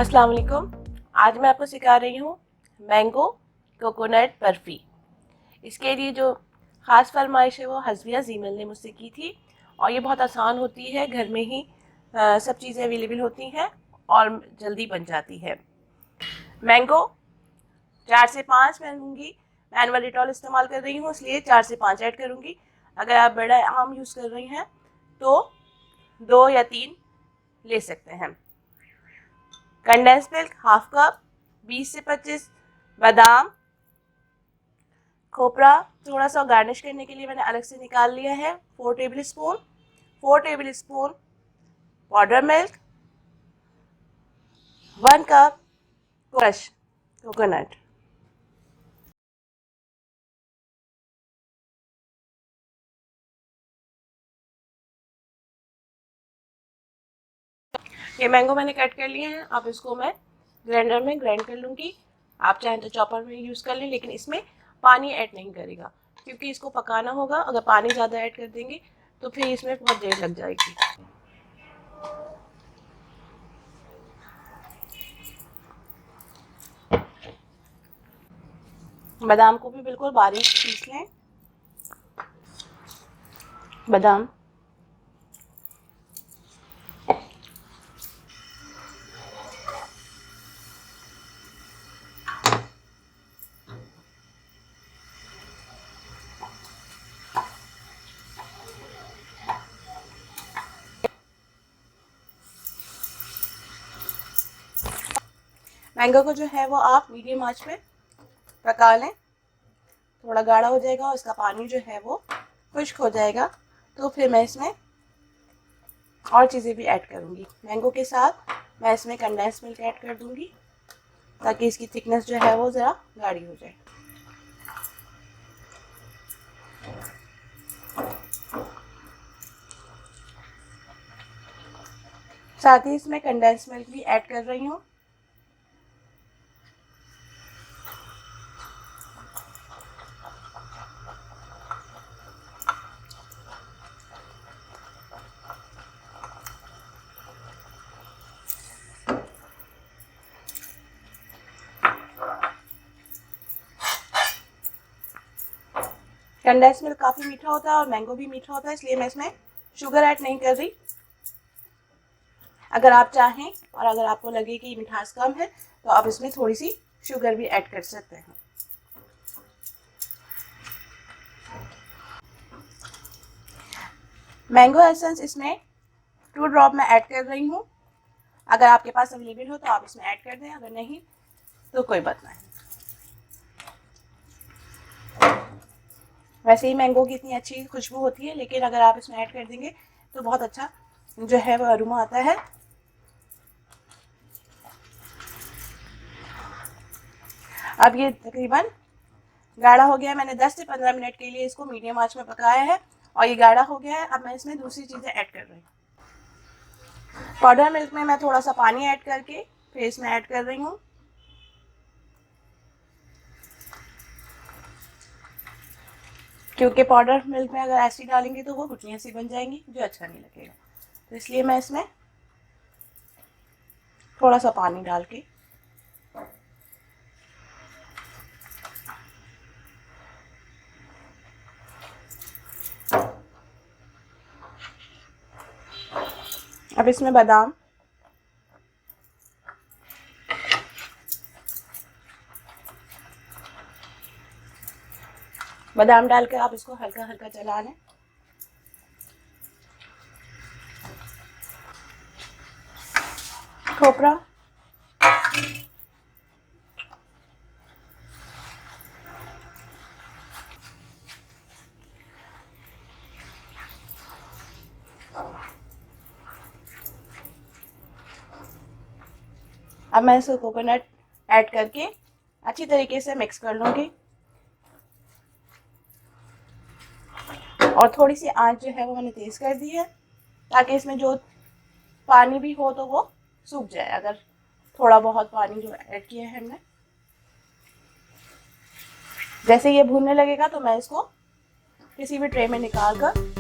अस्सलाम वालेकुम। आज मैं आपको सिखा रही हूँ मैंगो कोकोनट बर्फ़ी। इसके लिए जो ख़ास फरमाइश है वो हस्बिया जीमल ने मुझसे की थी और ये बहुत आसान होती है, घर में ही सब चीज़ें अवेलेबल होती हैं और जल्दी बन जाती है। मैंगो 4 से 5 मैं लूँगी। मैं एनुअल डिटॉल इस्तेमाल कर रही हूँ, इसलिए 4 से 5 ऐड करूँगी। अगर आप बड़ा आम यूज़ कर रही हैं तो 2 या 3 ले सकते हैं। कंडेंस मिल्क हाफ कप, 20 से 25 बादाम, खोपरा थोड़ा सा गार्निश करने के लिए मैंने अलग से निकाल लिया है, 4 table spoon powder milk, 1 cup crush coconut. ये मैंगो मैंने कट कर लिए हैं, अब इसको मैं ग्राइंडर में ग्राइंड कर लूँगी। आप चाहें तो चॉपर में यूज़ कर लें, लेकिन इसमें पानी ऐड नहीं करेगा क्योंकि इसको पकाना होगा। अगर पानी ज़्यादा ऐड कर देंगे तो फिर इसमें बहुत देर लग जाएगी। बादाम को भी बिल्कुल बारीक पीस लें। बादाम मैंगो को जो है वो आप मीडियम आंच पे पका लें। थोड़ा गाढ़ा हो जाएगा और इसका पानी जो है वो खुश्क हो जाएगा, तो फिर मैं इसमें और चीज़ें भी ऐड करूँगी। मैंगो के साथ मैं इसमें कंडेंस मिल्क ऐड कर दूँगी ताकि इसकी थिकनेस जो है वो ज़रा गाढ़ी हो जाए। साथ ही इसमें कंडेंस मिल्क भी ऐड कर रही हूँ। कंडेंस मिल्क काफ़ी मीठा होता है और मैंगो भी मीठा होता है, इसलिए मैं इसमें शुगर ऐड नहीं कर रही। अगर आप चाहें और अगर आपको लगे कि मिठास कम है तो आप इसमें थोड़ी सी शुगर भी ऐड कर सकते हैं। मैंगो एसेंस इसमें 2 ड्रॉप मैं ऐड कर रही हूँ। अगर आपके पास अवेलेबल हो तो आप इसमें ऐड कर दें, अगर नहीं तो कोई बात नहीं। वैसे ही मैंगो की इतनी अच्छी खुशबू होती है, लेकिन अगर आप इसमें ऐड कर देंगे तो बहुत अच्छा जो है वो अरोमा आता है। अब ये तकरीबन गाढ़ा हो गया। मैंने 10 से 15 मिनट के लिए इसको मीडियम आंच में पकाया है और ये गाढ़ा हो गया है। अब मैं इसमें दूसरी चीज़ें ऐड कर रही हूँ। पाउडर मिल्क में मैं थोड़ा सा पानी ऐड करके फिर इसमें ऐड कर रही हूँ। क्योंकि पाउडर मिल्क में अगर ऐसी डालेंगे तो वो गुठलियाँ सी बन जाएंगी, जो अच्छा नहीं लगेगा, तो इसलिए मैं इसमें थोड़ा सा पानी डाल के अब इसमें बादाम, डालकर आप इसको हल्का हल्का चला लें। खोपरा, अब मैं इसको कोकोनट ऐड करके अच्छी तरीके से मिक्स कर लूँगी और थोड़ी सी आंच जो है वो मैंने तेज़ कर दी है ताकि इसमें जो पानी भी हो तो वो सूख जाए। अगर थोड़ा बहुत पानी जो ऐड किया है हमने, जैसे ये भूनने लगेगा तो मैं इसको किसी भी ट्रे में निकाल कर